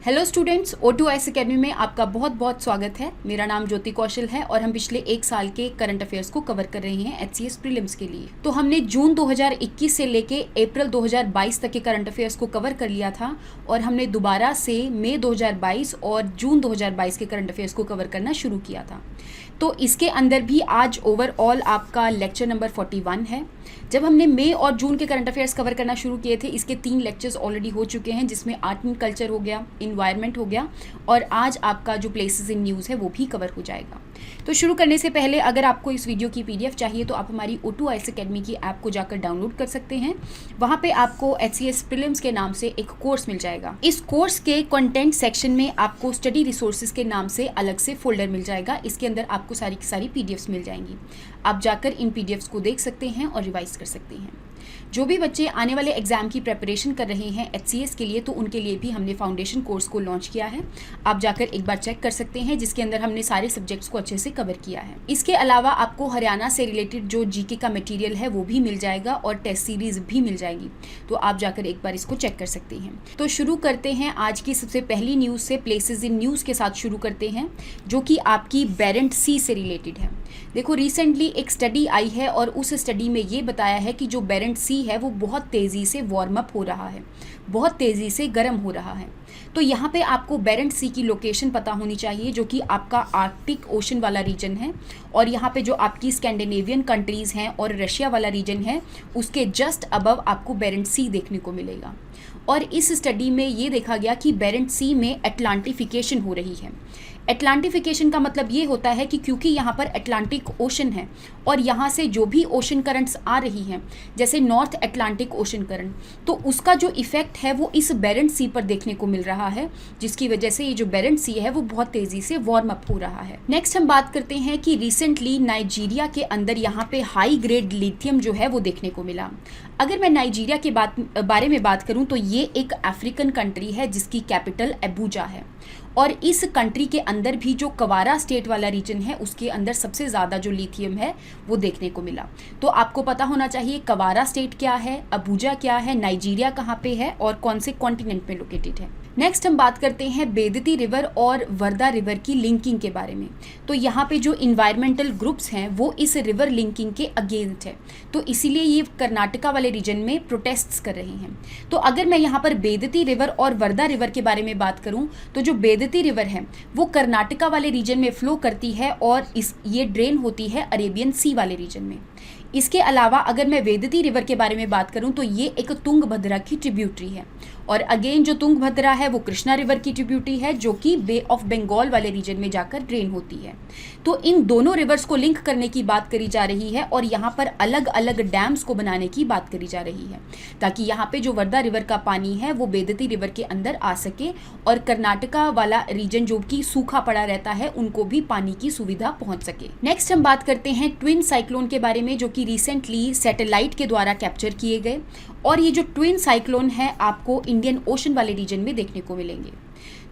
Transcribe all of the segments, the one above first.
Hello students, O2IS academy में आपका बहुत बहुत स्वागत है। मेरा नाम ज्योति कौशल है और हम पिछले एक साल के करंट अफेयर्स को कवर कर रहे हैं HCS प्रीलिम्स के लिए। तो हमने जून 2021 से लेके अप्रैल 2022 तक के करंट अफेयर्स को कवर कर लिया था और हमने दोबारा से मई 2022 और जून 2022 के करंट अफेयर्स को कवर करना शुरू किया था। तो इसके अंदर भी आज ओवरऑल आपका लेक्चर नंबर 41 है। जब हमने मई और जून के करंट अफेयर्स कवर करना शुरू किए थे, इसके 3 लेक्चर्स ऑलरेडी हो चुके हैं, जिसमें आर्ट एंड कल्चर हो गया, इन्वायरमेंट हो गया और आज आपका जो प्लेसेस इन न्यूज़ है वो भी कवर हो जाएगा। तो शुरू करने से पहले अगर आपको इस वीडियो की PDF चाहिए तो आप हमारी O2IS अकेडमी की ऐप को जाकर डाउनलोड कर सकते हैं। वहाँ पे आपको HCS प्रीलिम्स के नाम से एक कोर्स मिल जाएगा। इस कोर्स के कंटेंट सेक्शन में आपको स्टडी रिसोर्सेज के नाम से अलग से फोल्डर मिल जाएगा। इसके अंदर आपको सारी की सारी PDFs मिल जाएंगी। आप जाकर इन PDFs को देख सकते हैं और रिवाइज कर सकते हैं। जो भी बच्चे आने वाले एग्जाम की प्रिपरेशन कर रहे हैं HCS के लिए, तो उनके लिए भी हमने फाउंडेशन कोर्स को लॉन्च किया है। आप जाकर एक बार चेक कर सकते हैं, जिसके अंदर हमने सारे सब्जेक्ट्स को अच्छे से कवर किया है। इसके अलावा आपको हरियाणा से रिलेटेड जो GK का मटेरियल है वो भी मिल जाएगा और टेस्ट सीरीज भी मिल जाएगी। तो आप जाकर एक बार इसको चेक कर सकते हैं। तो शुरू करते हैं आज की सबसे पहली न्यूज़ से। प्लेसेस इन न्यूज़ के साथ शुरू करते हैं, जो कि आपकी बेरेंट सी से रिलेटेड है। देखो, रिसेंटली एक स्टडी आई है और उस स्टडी में ये बताया है कि जो बेरेंट सी है वो बहुत तेज़ी से वार्म अप हो रहा है, बहुत तेज़ी से गर्म हो रहा है। तो यहाँ पे आपको बेरेंट सी की लोकेशन पता होनी चाहिए, जो कि आपका आर्कटिक ओशन वाला रीजन है। और यहाँ पे जो आपकी स्कैंडिनेवियन कंट्रीज़ हैं और रशिया वाला रीजन है, उसके जस्ट अबव आपको बेरेंट सी देखने को मिलेगा। और इस स्टडी में ये देखा गया कि बेरेंट सी में अटलांटिफिकेशन हो रही है। अटलांटिफिकेशन का मतलब ये होता है कि क्योंकि यहाँ पर अटलांटिक ओशन है और यहाँ से जो भी ओशन करंट्स आ रही हैं, जैसे नॉर्थ अटलांटिक ओशन करंट, तो उसका जो इफेक्ट है वो इस बेरेंट सी पर देखने को मिल रहा है, जिसकी वजह से ये जो बेरेंट सी है वो बहुत तेज़ी से वार्म अप हो रहा है। नेक्स्ट हम बात करते हैं कि रिसेंटली नाइजीरिया के अंदर यहाँ पे हाई ग्रेड लिथियम जो है वो देखने को मिला। अगर मैं नाइजीरिया के बारे में बात करूँ तो ये एक अफ्रीकन कंट्री है जिसकी कैपिटल अबूजा है। और इस कंट्री के अंदर भी जो कवारा स्टेट वाला रीजन है, उसके अंदर सबसे ज़्यादा जो लिथियम है वो देखने को मिला। तो आपको पता होना चाहिए कवारा स्टेट क्या है, अबूजा क्या है, नाइजीरिया कहाँ पे है और कौन से कॉन्टिनेंट में लोकेटेड है। नेक्स्ट हम बात करते हैं बेदती रिवर और वर्धा रिवर की लिंकिंग के बारे में। तो यहाँ पे जो इन्वायरमेंटल ग्रुप्स हैं वो इस रिवर लिंकिंग के अगेंस्ट है, तो इसीलिए ये कर्नाटका वाले रीजन में प्रोटेस्ट्स कर रहे हैं। तो अगर मैं यहाँ पर बेदती रिवर और वर्धा रिवर के बारे में बात करूँ, तो जो बेदती रिवर है वो कर्नाटका वाले रीजन में फ्लो करती है और ये ड्रेन होती है अरेबियन सी वाले रीजन में। इसके अलावा अगर मैं वेदती रिवर के बारे में बात करूं तो ये एक तुंगभद्रा की ट्रिब्यूटरी है। और अगेन जो तुंगभद्रा है वो कृष्णा रिवर की ट्रिब्यूटरी है, जो कि बे ऑफ बंगाल वाले रीजन में जाकर ड्रेन होती है। तो इन दोनों रिवर्स को लिंक करने की बात करी जा रही है और यहाँ पर अलग अलग डैम्स को बनाने की बात करी जा रही है, ताकि यहाँ पे जो वर्धा रिवर का पानी है वो बेदती रिवर के अंदर आ सके और कर्नाटका वाला रीजन जो कि सूखा पड़ा रहता है उनको भी पानी की सुविधा पहुँच सके। नेक्स्ट हम बात करते हैं ट्विन साइक्लोन के बारे में, जो कि रिसेंटली सैटेलाइट के द्वारा कैप्चर किए गए। और ये जो ट्विन साइक्लोन है आपको इंडियन ओशन वाले रीजन में देखने को मिलेंगे।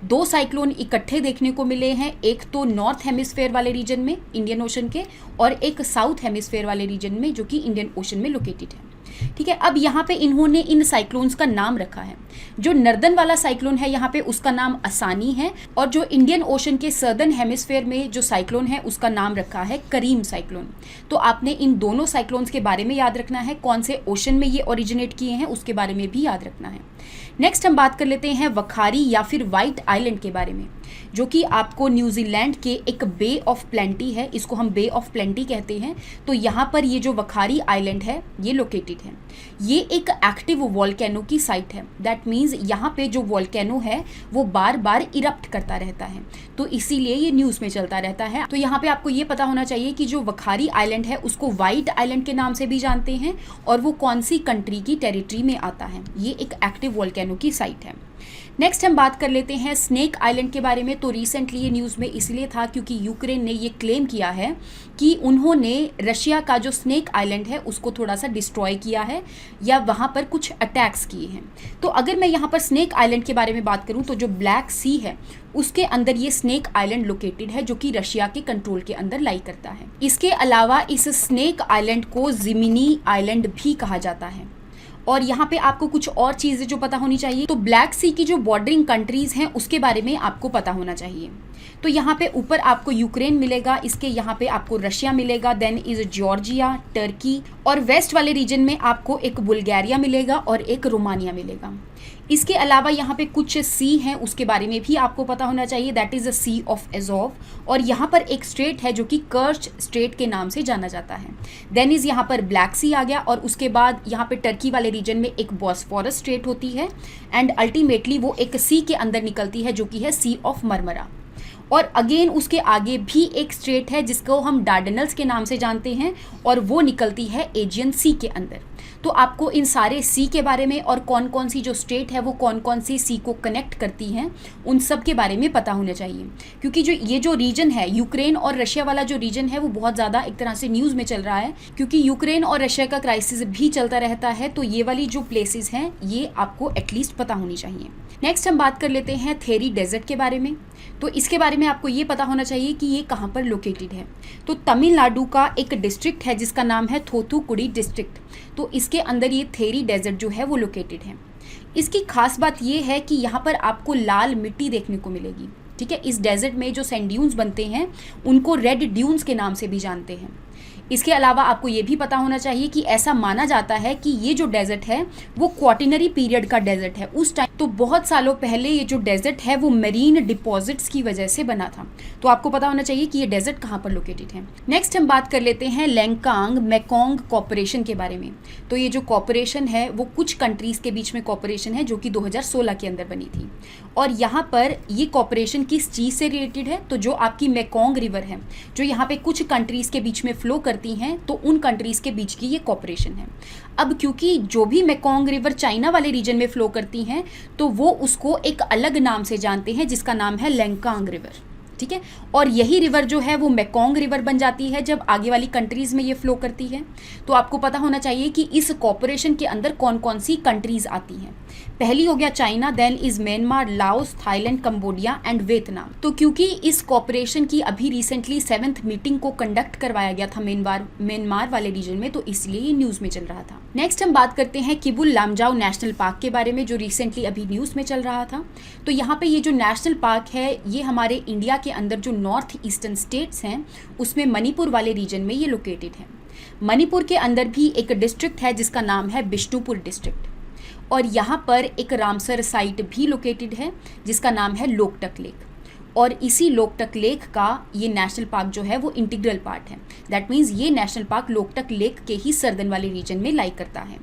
2 साइक्लोन इकट्ठे देखने को मिले हैं, एक तो नॉर्थ हेमिस्फेयर वाले रीजन में इंडियन ओशन के और एक साउथ हेमिस्फेयर वाले रीजन में जो कि इंडियन ओशन में लोकेटेड है। ठीक है, अब यहाँ पे इन्होंने इन साइक्लोन्स का नाम रखा है। जो नर्दन वाला साइक्लोन है यहाँ पे उसका नाम असानी है और जो इंडियन ओशन के सर्दर्न हेमिस्फेयर में जो साइक्लोन है उसका नाम रखा है करीम साइक्लोन। तो आपने इन दोनों साइक्लोन्स के बारे में याद रखना है, कौन से ओशन में ये ओरिजिनेट किए हैं उसके बारे में भी याद रखना है। नेक्स्ट हम बात कर लेते हैं वखारी या फिर व्हाइट आइलैंड के बारे में, जो कि आपको न्यूजीलैंड के एक बे ऑफ प्लेंटी है, इसको हम बे ऑफ प्लेंटी कहते हैं। तो यहाँ पर ये जो वखारी आइलैंड है ये लोकेटेड है। ये एक एक्टिव वॉल्केनो की साइट है। दैट मीन्स यहाँ पे जो वॉल्केनो है वो बार बार इरप्ट करता रहता है, तो इसीलिए ये न्यूज़ में चलता रहता है। तो यहाँ पे आपको ये पता होना चाहिए कि जो वखारी आइलैंड है उसको व्हाइट आइलैंड के नाम से भी जानते हैं और वो कौन सी कंट्री की टेरिटरी में आता है। ये एक एक्टिव वॉल्केनो की साइट है। नेक्स्ट हम बात कर लेते हैं स्नेक आइलैंड के बारे में। तो रिसेंटली ये न्यूज़ में इसलिए था क्योंकि यूक्रेन ने ये क्लेम किया है कि उन्होंने रशिया का जो स्नेक आइलैंड है उसको थोड़ा सा डिस्ट्रॉय किया है या वहाँ पर कुछ अटैक्स किए हैं। तो अगर मैं यहाँ पर स्नेक आइलैंड के बारे में बात करूँ तो जो ब्लैक सी है उसके अंदर ये स्नेक आइलैंड लोकेटेड है, जो कि रशिया के कंट्रोल के अंदर लाई करता है। इसके अलावा इस स्नेक आइलैंड को जिमिनी आइलैंड भी कहा जाता है। और यहाँ पे आपको कुछ और चीज़ें जो पता होनी चाहिए, तो ब्लैक सी की जो बॉर्डरिंग कंट्रीज़ हैं उसके बारे में आपको पता होना चाहिए। तो यहाँ पे ऊपर आपको यूक्रेन मिलेगा, इसके यहाँ पे आपको रशिया मिलेगा, देन इज जॉर्जिया, टर्की, और वेस्ट वाले रीजन में आपको एक बुल्गारिया मिलेगा और एक रोमानिया मिलेगा। इसके अलावा यहाँ पे कुछ सी हैं उसके बारे में भी आपको पता होना चाहिए, that is the sea of Azov, और यहाँ पर एक स्ट्रेट है जो कि कर्च स्ट्रेट के नाम से जाना जाता है। देन इज़ यहाँ पर ब्लैक सी आ गया, और उसके बाद यहाँ पे टर्की वाले रीजन में एक बॉस्फोरस स्ट्रेट होती है, एंड अल्टीमेटली वो एक सी के अंदर निकलती है जो कि है सी ऑफ मरमरा। और अगेन उसके आगे भी एक स्ट्रेट है जिसको हम डार्डेनल्स के नाम से जानते हैं, और वो निकलती है एजियन सी के अंदर। तो आपको इन सारे सी के बारे में और कौन कौन सी जो स्टेट है वो कौन कौन सी सी को कनेक्ट करती हैं उन सब के बारे में पता होना चाहिए, क्योंकि जो रीजन है यूक्रेन और रशिया वाला जो रीजन है वो बहुत ज़्यादा एक तरह से न्यूज़ में चल रहा है, क्योंकि यूक्रेन और रशिया का क्राइसिस भी चलता रहता है। तो ये वाली जो प्लेसेस हैं ये आपको एटलीस्ट पता होनी चाहिए। नेक्स्ट हम बात कर लेते हैं थेरी डेजर्ट के बारे में। तो इसके बारे में आपको ये पता होना चाहिए कि ये कहाँ पर लोकेटेड है। तो तमिलनाडु का एक डिस्ट्रिक्ट है जिसका नाम है थोथुकुडी डिस्ट्रिक्ट, तो इसके अंदर ये थेरी डेजर्ट जो है वो लोकेटेड है। इसकी खास बात ये है कि यहाँ पर आपको लाल मिट्टी देखने को मिलेगी, ठीक है। इस डेजर्ट में जो सैंड ड्यून्स बनते हैं उनको रेड ड्यून्स के नाम से भी जानते हैं। इसके अलावा आपको ये भी पता होना चाहिए कि ऐसा माना जाता है कि ये जो डेजर्ट है वो क्वार्टिनरी पीरियड का डेजर्ट है उस टाइम, तो बहुत सालों पहले ये जो डेजर्ट है वो मेरीन डिपॉजिट्स की वजह से बना था। तो आपको पता होना चाहिए कि ये डेजर्ट कहाँ पर लोकेटेड है। नेक्स्ट हम बात कर लेते हैं लैंकांग मेकोंग कॉर्पोरेशन के बारे में। तो ये जो कॉर्पोरेशन है वो कुछ कंट्रीज़ के बीच में कॉर्पोरेशन है जो कि 2016 के अंदर बनी थी, और यहाँ पर ये कॉर्पोरेशन किस चीज़ से रिलेटेड है, तो जो आपकी मेकोंग रिवर है जो यहाँ पे कुछ कंट्रीज़ के बीच में फ्लो करती हैं, तो उन कंट्रीज़ के बीच की ये कॉर्पोरेशन है। अब क्योंकि जो भी मेकोंग रिवर चाइना वाले रीजन में फ्लो करती हैं तो वो उसको एक अलग नाम से जानते हैं जिसका नाम है लैंकांग रिवर, ठीक है। और यही रिवर जो है वो मेकोंग रिवर बन जाती है जब आगे वाली कंट्रीज़ में ये फ्लो करती है। तो आपको पता होना चाहिए कि इस कॉर्पोरेशन के अंदर कौन कौन सी कंट्रीज़ आती हैं। पहली हो गया China, then is Myanmar, Laos, Thailand, Cambodia and Vietnam. तो क्योंकि इस कॉर्पोरेशन की अभी रिसेंटली 7th मीटिंग को कंडक्ट करवाया गया था म्यांमार वाले रीजन में, तो इसलिए ये न्यूज़ में चल रहा था। नेक्स्ट हम बात करते हैं किबुल लामजाओ नेशनल पार्क के बारे में जो रिसेंटली अभी न्यूज़ में चल रहा था। तो यहाँ पे ये जो नेशनल पार्क है ये हमारे इंडिया के अंदर जो नॉर्थ ईस्टर्न स्टेट्स हैं उसमें मणिपुर वाले रीजन में ये लोकेटेड है। मणिपुर के अंदर भी एक डिस्ट्रिक्ट है जिसका नाम है बिष्णुपुर डिस्ट्रिक्ट, और यहाँ पर एक रामसर साइट भी लोकेटेड है जिसका नाम है लोकटक लेक, और इसी लोकटक लेक का ये नेशनल पार्क जो है वो इंटीग्रल पार्ट है। दैट मीन्स ये नेशनल पार्क लोकटक लेक के ही सर्दन वाले रीजन में लाई करता है,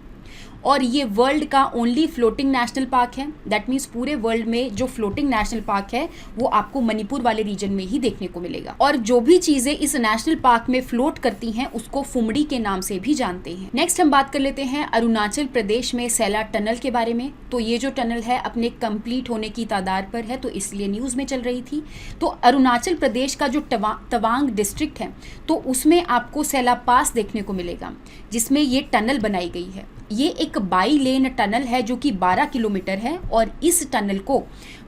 और ये वर्ल्ड का ओनली फ्लोटिंग नेशनल पार्क है। दैट मीन्स पूरे वर्ल्ड में जो फ्लोटिंग नेशनल पार्क है वो आपको मणिपुर वाले रीजन में ही देखने को मिलेगा, और जो भी चीज़ें इस नेशनल पार्क में फ्लोट करती हैं उसको फुमड़ी के नाम से भी जानते हैं। नेक्स्ट हम बात कर लेते हैं अरुणाचल प्रदेश में सैला टनल के बारे में। तो ये जो टनल है अपने कंप्लीट होने की तादाद पर है, तो इसलिए न्यूज़ में चल रही थी। तो अरुणाचल प्रदेश का जो तवांग डिस्ट्रिक्ट है तो उसमें आपको सैला पास देखने को मिलेगा जिसमें ये टनल बनाई गई है। ये एक बाई लेन टनल है जो कि 12 किलोमीटर है, और इस टनल को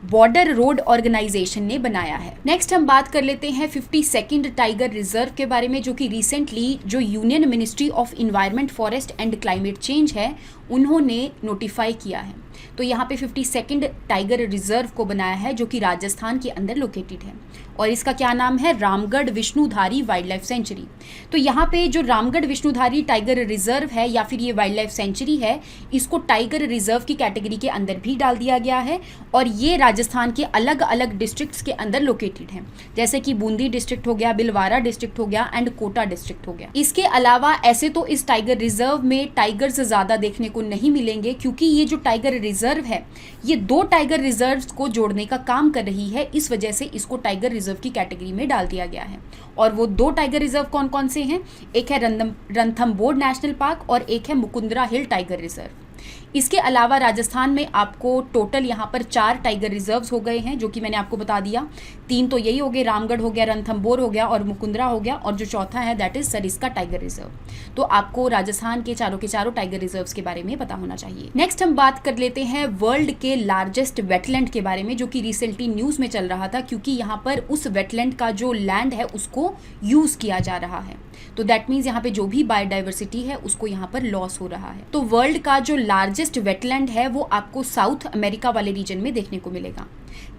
बॉर्डर रोड ऑर्गेनाइजेशन ने बनाया है। नेक्स्ट हम बात कर लेते हैं 52nd टाइगर रिजर्व के बारे में जो कि रिसेंटली जो union ministry of environment, forest and climate change है उन्होंने नोटिफाई किया है। तो यहाँ पे 52nd टाइगर रिजर्व को बनाया है जो कि राजस्थान के अंदर लोकेटेड है, और इसका क्या नाम है, Ramgarh Vishnudhari wild life sanctuary. तो यहाँ पे जो रामगढ़ विष्णुधारी टाइगर रिजर्व है या फिर ये वाइल्ड लाइफ सेंचुरी है, इसको टाइगर रिजर्व की कैटेगरी के अंदर भी डाल दिया गया है, और ये राजस्थान के अलग अलग डिस्ट्रिक्ट्स के अंदर लोकेटेड है, जैसे कि बूंदी डिस्ट्रिक्ट हो गया, भिलवाड़ा डिस्ट्रिक्ट हो गया एंड कोटा डिस्ट्रिक्ट हो गया। इसके अलावा ऐसे तो इस टाइगर रिजर्व में टाइगर्स ज़्यादा देखने को नहीं मिलेंगे, क्योंकि ये जो टाइगर रिजर्व है ये 2 टाइगर रिजर्व्स को जोड़ने का काम कर रही है, इस वजह से इसको टाइगर रिजर्व की कैटेगरी में डाल दिया गया है। और वो 2 टाइगर रिजर्व कौन कौन से हैं, एक है रणथंभौर नेशनल पार्क और एक है मुकुंदरा हिल टाइगर रिजर्व। इसके अलावा राजस्थान में आपको टोटल यहाँ पर 4 टाइगर रिजर्व्स हो गए हैं जो कि मैंने आपको बता दिया। 3 तो यही हो गए, रामगढ़ हो गया, रणथंभौर हो गया और मुकुंदरा हो गया, और जो चौथा है that is Sariska tiger reserve. तो आपको राजस्थान के चारों टाइगर रिजर्व्स के बारे में पता होना चाहिए। नेक्स्ट हम बात कर लेते हैं वर्ल्ड के लार्जेस्ट वेटलैंड के बारे में जो कि रिसेंटली न्यूज़ में चल रहा था, क्योंकि यहाँ पर उस वेटलैंड का जो लैंड है उसको यूज़ किया जा रहा है। तो दैट मीन्स यहाँ पे जो भी बायोडाइवर्सिटी है उसको यहाँ पर लॉस हो रहा है। तो वर्ल्ड का जो लार्जेस्ट वेटलैंड है वो आपको साउथ अमेरिका वाले रीजन में देखने को मिलेगा,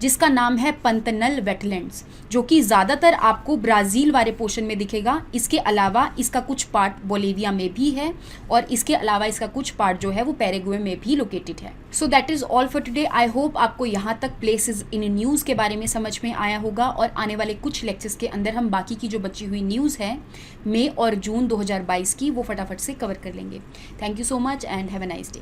जिसका नाम है पंतनल वेटलैंड्स, जो कि ज़्यादातर आपको ब्राज़ील वाले पोर्शन में दिखेगा। इसके अलावा इसका कुछ पार्ट बोलिविया में भी है और इसके अलावा इसका कुछ पार्ट जो है वो पैराग्वे में भी लोकेटेड है। So that is all for today. I hope आपको यहाँ तक प्लेसेस इन न्यूज़ के बारे में समझ में आया होगा और आने वाले कुछ लेक्चर्स के अंदर हम बाकी की जो बची हुई न्यूज़ है मई और जून 2022 की वो फटाफट से कवर कर लेंगे। Thank you so much and have a nice day.